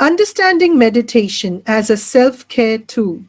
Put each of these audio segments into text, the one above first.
Understanding meditation as a self-care tool.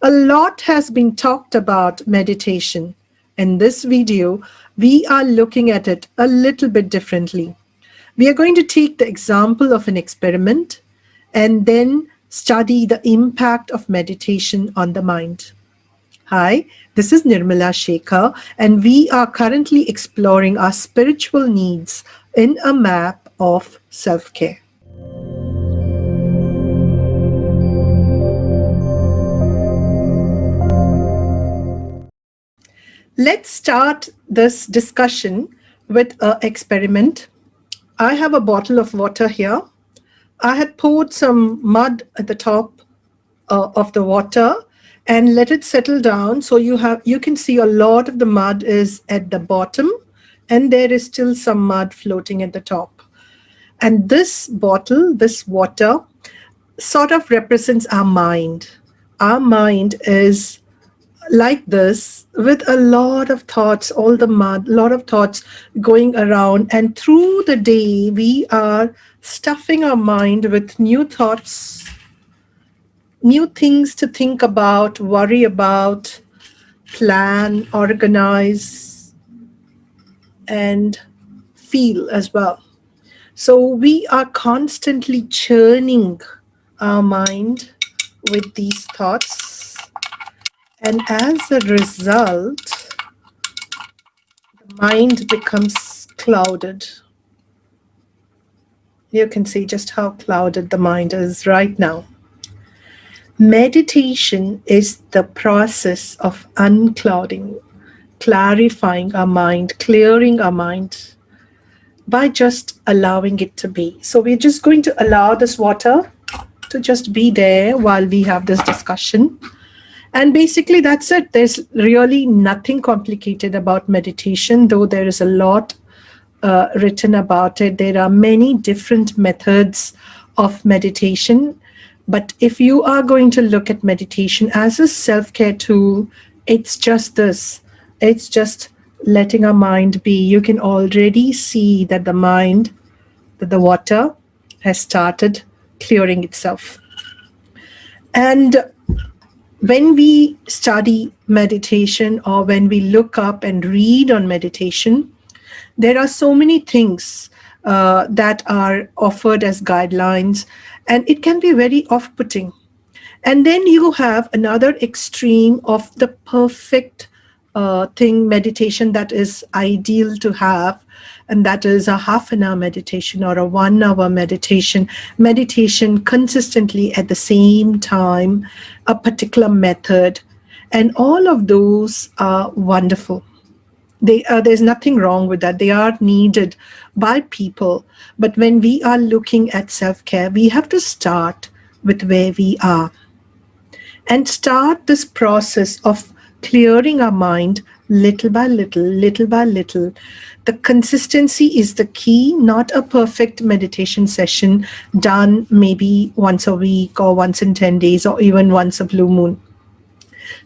A lot has been talked about meditation. In this video, we are looking at it a little bit differently. We are going to take the example of an experiment and then study the impact of meditation on the mind. Hi, this is Nirmala Shekhar, and we are currently exploring our spiritual needs in a map of self-care. Let's start this discussion with an experiment. I have a bottle of water here. I had poured some mud at the top of the water and let it settle down. So you can see a lot of the mud is at the bottom and there is still some mud floating at the top. And this bottle, this water, sort of represents our mind. Our mind is like this with a lot of thoughts, all the mud, a lot of thoughts going around. And through the day, we are stuffing our mind with new thoughts, new things to think about, worry about, plan, organize, and feel as well. So we are constantly churning our mind with these thoughts. And as a result, the mind becomes clouded. You can see just how clouded the mind is right now. Meditation is the process of unclouding, clarifying our mind, clearing our mind by just allowing it to be. So we're just going to allow this water to just be there while we have this discussion. And basically that's it. There's really nothing complicated about meditation, though there is a lot written about it. There are many different methods of meditation. But if you are going to look at meditation as a self-care tool, it's just this. It's just letting our mind be. You can already see that the mind, that the water has started clearing itself. And when we study meditation or when we look up and read on meditation, there are so many things that are offered as guidelines, and it can be very off-putting. And then you have another extreme of the perfect meditation that is ideal to have, and that is a half an hour meditation or a 1 hour meditation consistently at the same time, a particular method. And all of those are wonderful. There's nothing wrong with that. They are needed by people. But when we are looking at self-care, we have to start with where we are and start this process of clearing our mind little by little, little by little. The consistency is the key, not a perfect meditation session done maybe once a week or once in 10 days or even once a blue moon.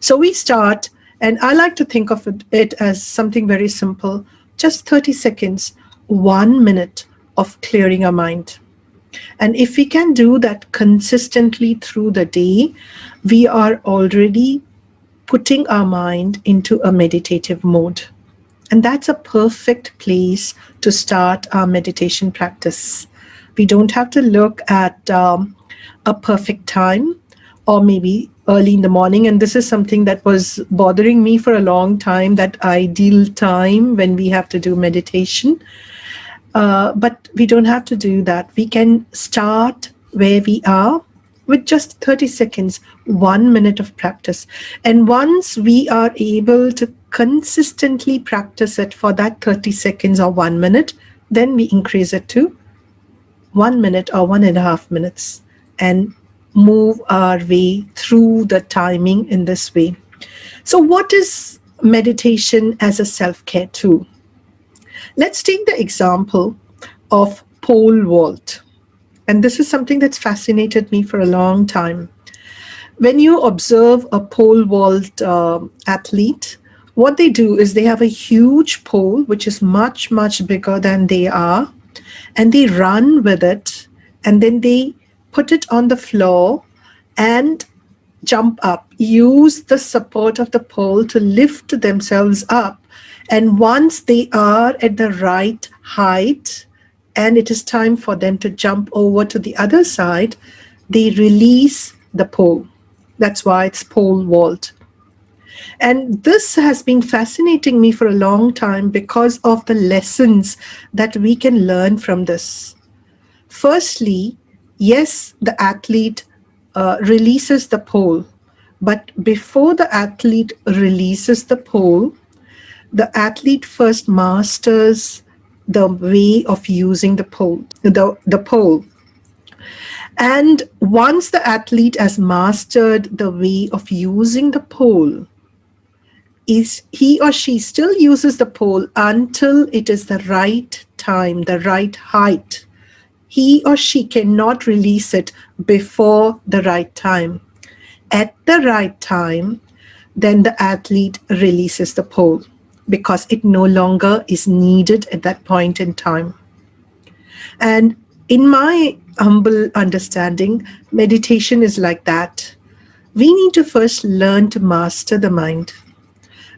So we start, and I like to think of it as something very simple, just 30 seconds, 1 minute of clearing our mind. And if we can do that consistently through the day, we are already putting our mind into a meditative mode. And that's a perfect place to start our meditation practice. We don't have to look at a perfect time or maybe early in the morning. And this is something that was bothering me for a long time, that ideal time when we have to do meditation. But we don't have to do that. We can start where we are with just 30 seconds, 1 minute of practice. And once we are able to consistently practice it for that 30 seconds or 1 minute, then we increase it to 1 minute or 1.5 minutes and move our way through the timing in this way. So what is meditation as a self-care tool? Let's take the example of pole vault. And this is something that's fascinated me for a long time. When you observe a pole vault athlete, what they do is they have a huge pole, which is much, much bigger than they are, and they run with it, and then they put it on the floor and jump up, use the support of the pole to lift themselves up. And once they are at the right height and it is time for them to jump over to the other side, they release the pole. That's why it's pole vault. And this has been fascinating me for a long time because of the lessons that we can learn from this. Firstly, yes, the athlete releases the pole, but before the athlete releases the athlete first masters the way of using the pole. And once the athlete has mastered the way of using the pole, is he or she still uses the pole until it is the right time, the right height. He or she cannot release it before the right time. At the right time, then the athlete releases the pole because it no longer is needed at that point in time. And in my humble understanding, meditation is like that. We need to first learn to master the mind.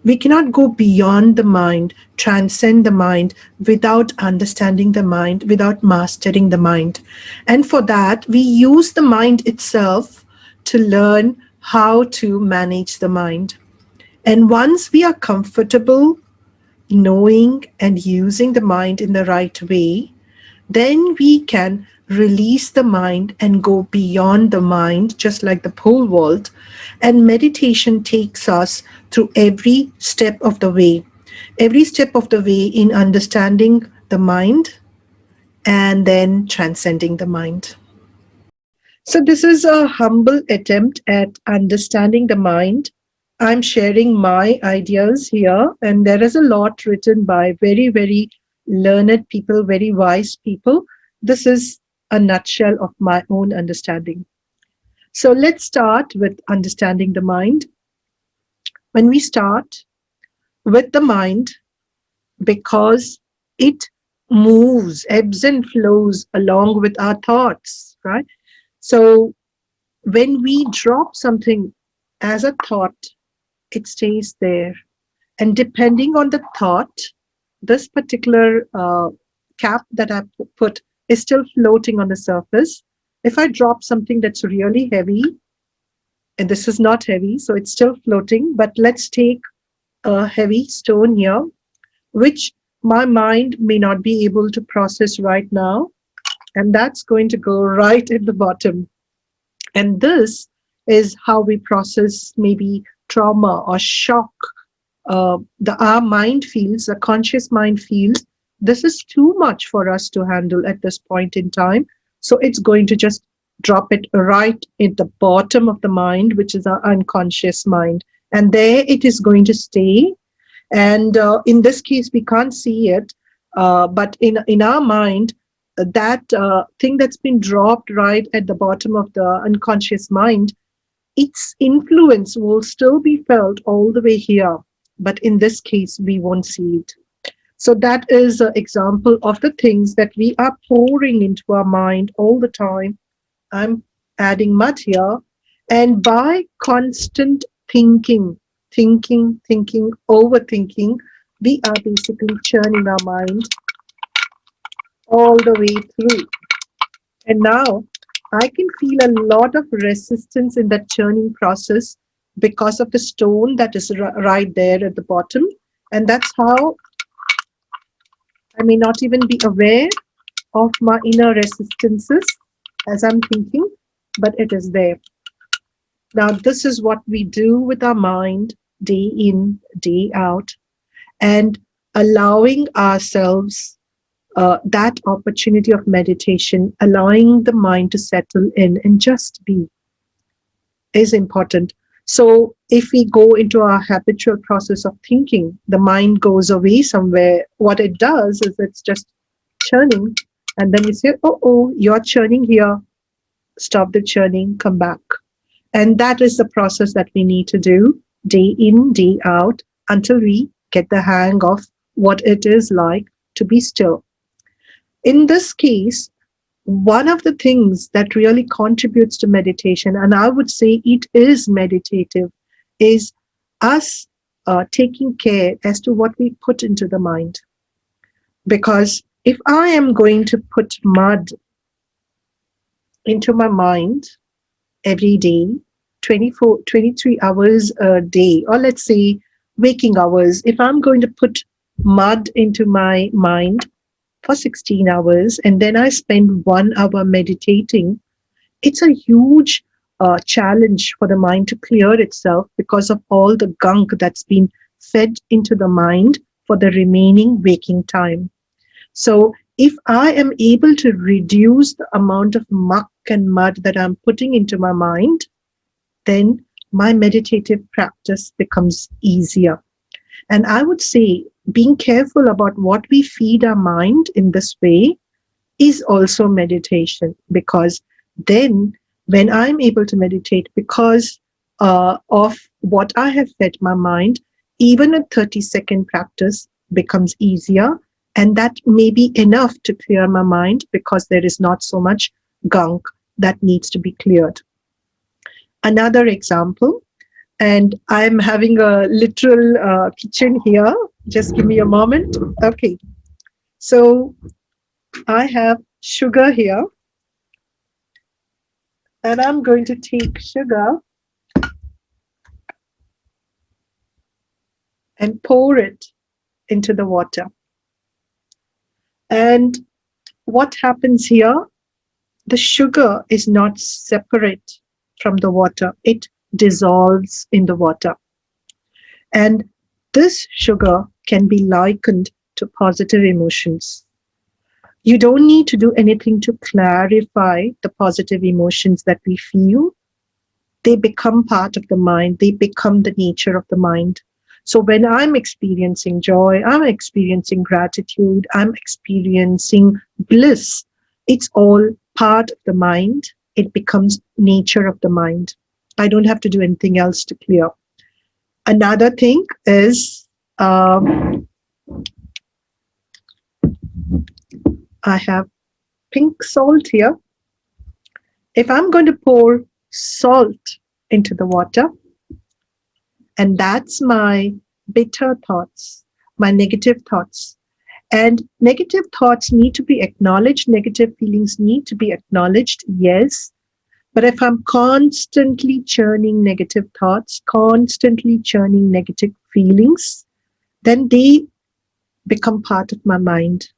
We cannot go beyond the mind, transcend the mind without understanding the mind, without mastering the mind. And for that, we use the mind itself to learn how to manage the mind. And once we are comfortable knowing and using the mind in the right way, then we can release the mind and go beyond the mind, just like the pole vault. And meditation takes us through every step of the way, in understanding the mind and then transcending the mind. So, this is a humble attempt at understanding the mind. I'm sharing my ideas here, and there is a lot written by very, very learned people, very wise people. This is a nutshell of my own understanding. So, let's start with understanding the mind. When we start with the mind, because it moves, ebbs and flows along with our thoughts, right? So, when we drop something as a thought, it stays there. And depending on the thought, this particular cap that I put is still floating on the surface. If I drop something that's really heavy, and this is not heavy, so it's still floating, but let's take a heavy stone here, which my mind may not be able to process right now, and that's going to go right at the bottom. And this is how we process maybe trauma or shock. Our mind feels, the conscious mind feels, this is too much for us to handle at this point in time. So it's going to just drop it right at the bottom of the mind, which is our unconscious mind. And there it is going to stay. And in this case, we can't see it. But in our mind, that thing that's been dropped right at the bottom of the unconscious mind, its influence will still be felt all the way here. But in this case, we won't see it. So that is an example of the things that we are pouring into our mind all the time. I'm adding mud here. And by constant thinking, overthinking, we are basically churning our mind all the way through. And now I can feel a lot of resistance in that churning process because of the stone that is right there at the bottom. And that's how I may not even be aware of my inner resistances as I'm thinking, but it is there. Now, this is what we do with our mind day in, day out, and allowing ourselves that opportunity of meditation, allowing the mind to settle in and just be, is important. So if we go into our habitual process of thinking, the mind goes away somewhere. What it does is it's just churning. And then you say, oh, you're churning here. Stop the churning, come back. And that is the process that we need to do day in, day out, until we get the hang of what it is like to be still. In this case, one of the things that really contributes to meditation, and I would say it is meditative, is us taking care as to what we put into the mind. Because if I am going to put mud into my mind every day, 24, 23 hours a day, or let's say waking hours, if I'm going to put mud into my mind for 16 hours and then I spend 1 hour meditating, it's a huge challenge for the mind to clear itself because of all the gunk that's been fed into the mind for the remaining waking time. So, if I am able to reduce the amount of muck and mud that I'm putting into my mind, then my meditative practice becomes easier. And I would say being careful about what we feed our mind in this way is also meditation, because then when I'm able to meditate because of what I have fed my mind, even a 30-second practice becomes easier, and that may be enough to clear my mind because there is not so much gunk that needs to be cleared. Another example, and I'm having a literal kitchen here. Just give me a moment. Okay, so I have sugar here, and I'm going to take sugar and pour it into the water. And what happens here? The sugar is not separate from the water, it dissolves in the water. And this sugar can be likened to positive emotions. You don't need to do anything to clarify the positive emotions that we feel. They become part of the mind, they become the nature of the mind. So when I'm experiencing joy, I'm experiencing gratitude, I'm experiencing bliss, it's all part of the mind. It becomes nature of the mind. I don't have to do anything else to clear. Another thing is I have pink salt here. If I'm going to pour salt into the water, and that's my bitter thoughts, my negative thoughts. And negative thoughts need to be acknowledged, negative feelings need to be acknowledged, yes. But if I'm constantly churning negative thoughts, constantly churning negative feelings, then they become part of my mind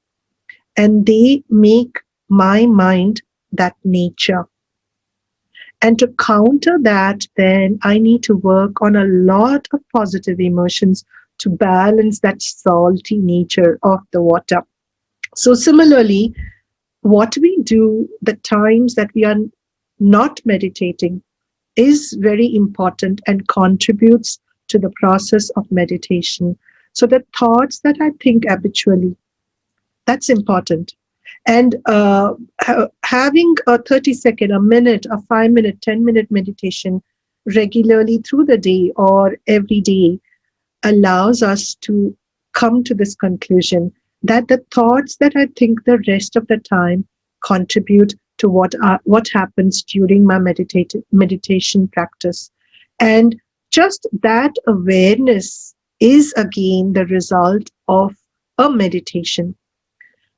and they make my mind that nature. And to counter that, then I need to work on a lot of positive emotions to balance that salty nature of the water. So, similarly, what we do, the times that we are not meditating, is very important and contributes to the process of meditation. So, the thoughts that I think habitually, that's important. And having a 30-second, a minute, a 5 minute, 10-minute meditation regularly through the day or every day allows us to come to this conclusion that the thoughts that I think the rest of the time contribute to what happens during my meditation practice. And just that awareness is again the result of a meditation.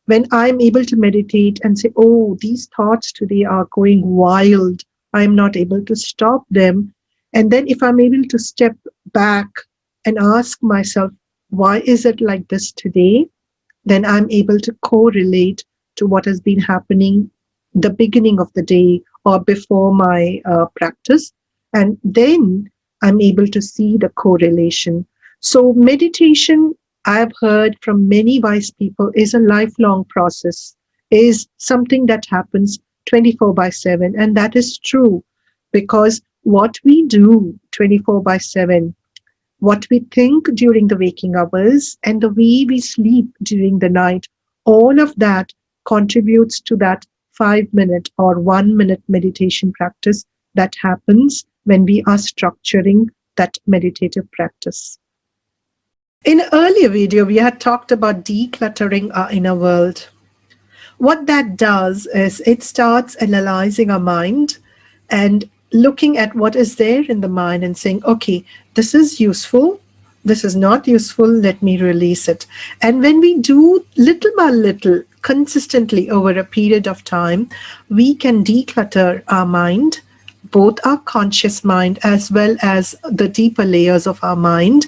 When I'm able to meditate and say, oh, these thoughts today are going wild, I'm not able to stop them. And then if I'm able to step back and ask myself, why is it like this today? Then I'm able to correlate to what has been happening the beginning of the day or before my practice. And then I'm able to see the correlation. So meditation, I've heard from many wise people, is a lifelong process, is something that happens 24/7. And that is true because what we do 24/7, what we think during the waking hours, and the way we sleep during the night, all of that contributes to that 5 minute or 1 minute meditation practice that happens when we are structuring that meditative practice. In an earlier video, we had talked about decluttering our inner world. What that does is it starts analyzing our mind and looking at what is there in the mind and saying, okay, this is useful, this is not useful, let me release it. And when we do little by little, consistently over a period of time, we can declutter our mind, both our conscious mind as well as the deeper layers of our mind.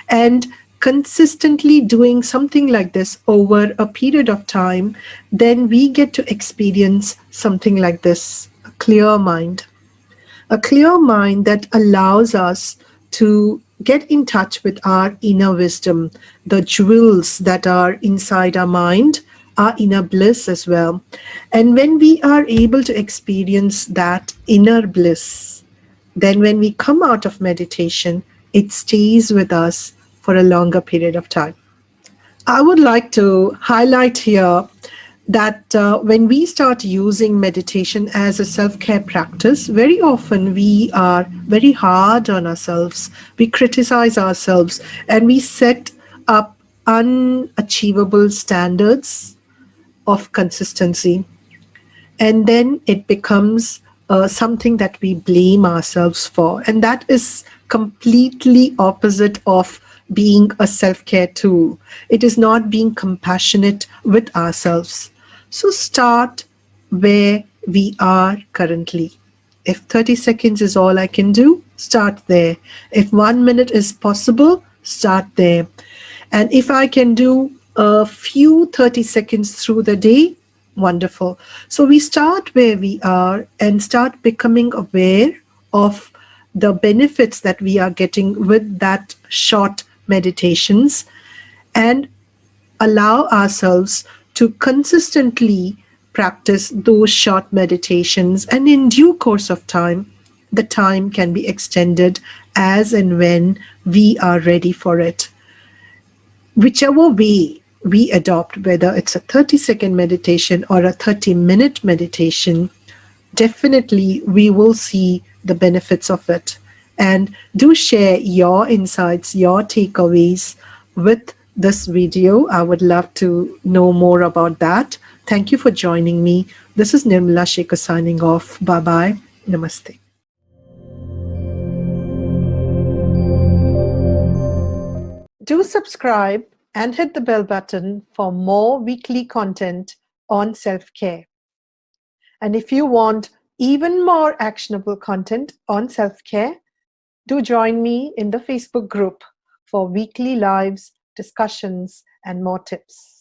And consistently doing something like this over a period of time, then we get to experience something like this: a clear mind. A clear mind that allows us to get in touch with our inner wisdom, the jewels that are inside our mind, our inner bliss as well. And when we are able to experience that inner bliss, then when we come out of meditation, it stays with us for a longer period of time. I would like to highlight here that when we start using meditation as a self care practice, very often we are very hard on ourselves. We criticize ourselves and we set up unachievable standards of consistency. And then it becomes something that we blame ourselves for. And that is completely opposite of being a self-care tool. It is not being compassionate with ourselves. So start where we are currently. If 30 seconds is all I can do, start there. If 1 minute is possible, start there. And if I can do a few 30 seconds through the day, wonderful. So we start where we are and start becoming aware of the benefits that we are getting with that short meditations, and allow ourselves to consistently practice those short meditations. And in due course of time, the time can be extended as and when we are ready for it. Whichever way we adopt, whether it's a 30-second meditation or a 30-minute meditation, definitely we will see the benefits of it. And do share your insights, your takeaways with this video. I would love to know more about that. Thank you for joining me. This is Nirmala Shekhar signing off. Bye bye. Namaste. Do subscribe and hit the bell button for more weekly content on self care. And if you want even more actionable content on self care, do join me in the Facebook group for weekly lives, discussions, and more tips.